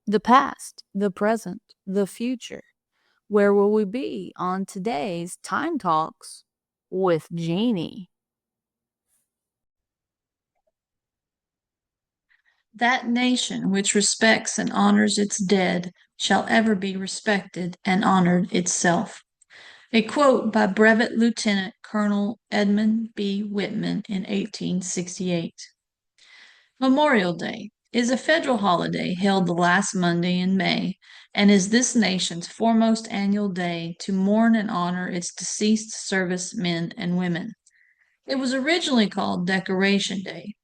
The past, the present, the future. Where will we be on today's Time Talks with Jeanie? That nation which respects and honors its dead shall ever be respected and honored itself. A quote by Brevet Lieutenant Colonel Edmund B. Whitman in 1868. Memorial Day is a federal holiday held the last Monday in May and is this nation's foremost annual day to mourn and honor its deceased servicemen and women. It was originally called Decoration Day,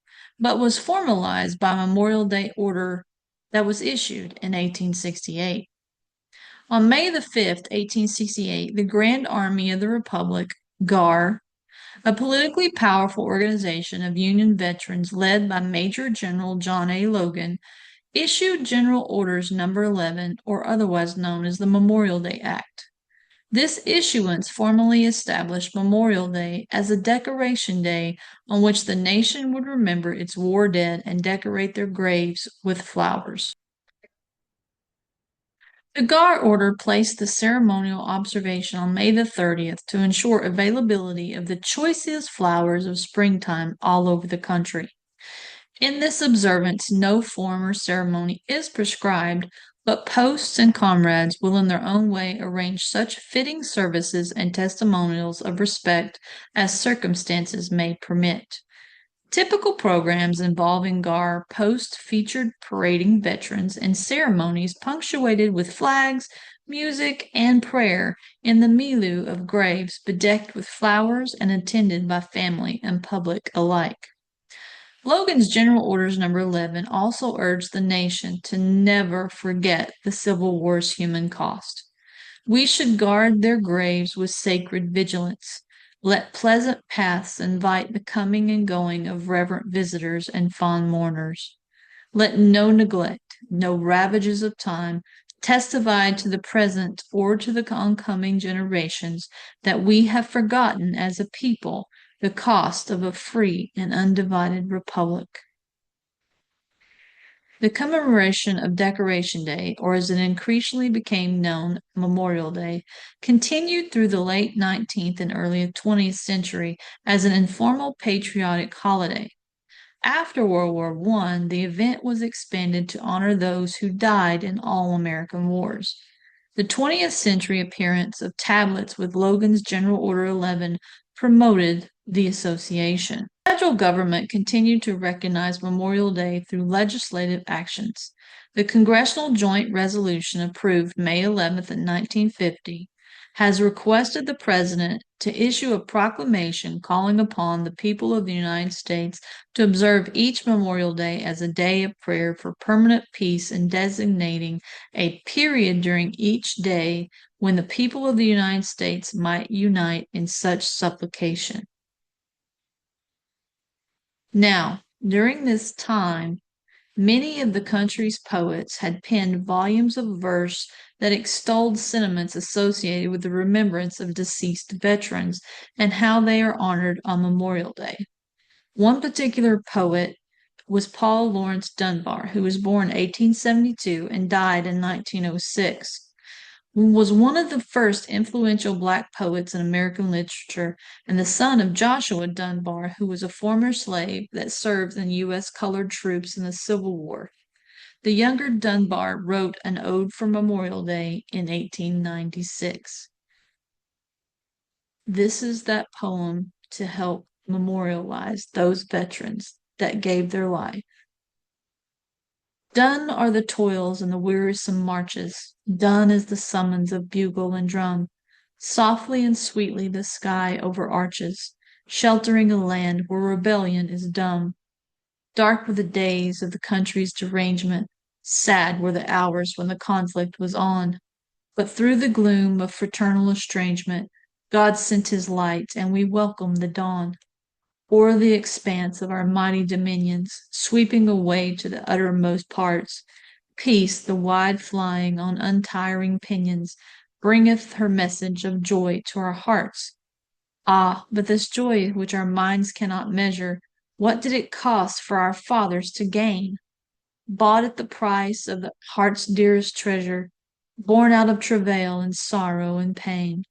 but was formalized by Memorial Day order that was issued in 1868. On May the 5th, 1868, the Grand Army of the Republic, GAR, a politically powerful organization of Union veterans led by Major General John A. Logan, issued General Orders Number 11, or otherwise known as the Memorial Day Act. This issuance formally established Memorial Day as a decoration day on which the nation would remember its war dead and decorate their graves with flowers. The GAR order placed the ceremonial observation on May the 30th to ensure availability of the choicest flowers of springtime all over the country. In this observance, no form or ceremony is prescribed, but posts and comrades will in their own way arrange such fitting services and testimonials of respect as circumstances may permit. Typical programs involving GAR post featured parading veterans and ceremonies punctuated with flags, music, and prayer in the milieu of graves bedecked with flowers and attended by family and public alike. Logan's General Orders Number 11 also urged the nation to never forget the Civil War's human cost. We should guard their graves with sacred vigilance. Let pleasant paths invite the coming and going of reverent visitors and fond mourners. Let no neglect, no ravages of time testify to the present or to the oncoming generations that we have forgotten as a people the cost of a free and undivided republic. The commemoration of Decoration Day, or as it increasingly became known, Memorial Day, continued through the late 19th and early 20th century as an informal patriotic holiday. After World War I, the event was expanded to honor those who died in all American wars. The 20th century appearance of tablets with Logan's General Order 11 promoted the association. The federal government continued to recognize Memorial Day through legislative actions. The Congressional Joint Resolution approved May 11th, 1950 has requested the President to issue a proclamation calling upon the people of the United States to observe each Memorial Day as a day of prayer for permanent peace and designating a period during each day when the people of the United States might unite in such supplication. Now, during this time, many of the country's poets had penned volumes of verse that extolled sentiments associated with the remembrance of deceased veterans and how they are honored on Memorial Day. One particular poet was Paul Laurence Dunbar, who was born 1872 and died in 1906. Was one of the first influential black poets in American literature and the son of Joshua Dunbar, who was a former slave that served in U.S. colored troops in the Civil War. The younger Dunbar wrote an ode for Memorial Day in 1896. This is that poem to help memorialize those veterans that gave their life. Done are the toils and the wearisome marches, done is the summons of bugle and drum. Softly and sweetly the sky overarches, sheltering a land where rebellion is dumb. Dark were the days of the country's derangement, sad were the hours when the conflict was on. But through the gloom of fraternal estrangement, God sent his light, and we welcomed the dawn. O'er the expanse of our mighty dominions, sweeping away to the uttermost parts, peace, the wide flying on untiring pinions, bringeth her message of joy to our hearts. Ah, but this joy which our minds cannot measure, what did it cost for our fathers to gain? bought at the price of the heart's dearest treasure, born out of travail and sorrow and pain,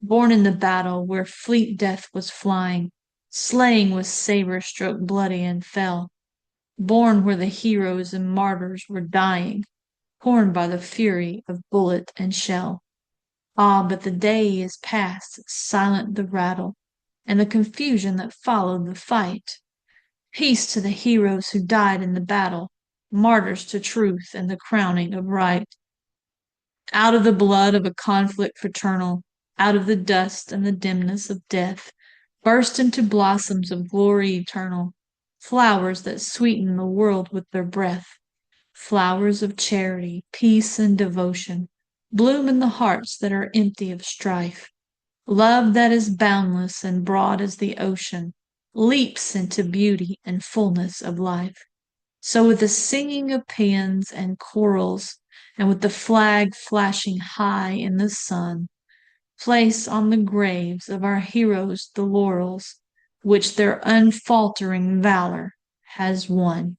born in the battle where fleet death was flying, slaying with saber stroke bloody and fell, born where the heroes and martyrs were dying, torn by the fury of bullet and shell. Ah, but the day is past, silent the rattle, and the confusion that followed the fight. Peace to the heroes who died in the battle, martyrs to truth and the crowning of right. Out of the blood of a conflict fraternal, out of the dust and the dimness of death, burst into blossoms of glory eternal, flowers that sweeten the world with their breath, flowers of charity, peace, and devotion, bloom in the hearts that are empty of strife. Love that is boundless and broad as the ocean leaps into beauty and fullness of life. So, with the singing of paeans and chorals, and with the flag flashing high in the sun, place on the graves of our heroes the laurels which their unfaltering valor has won.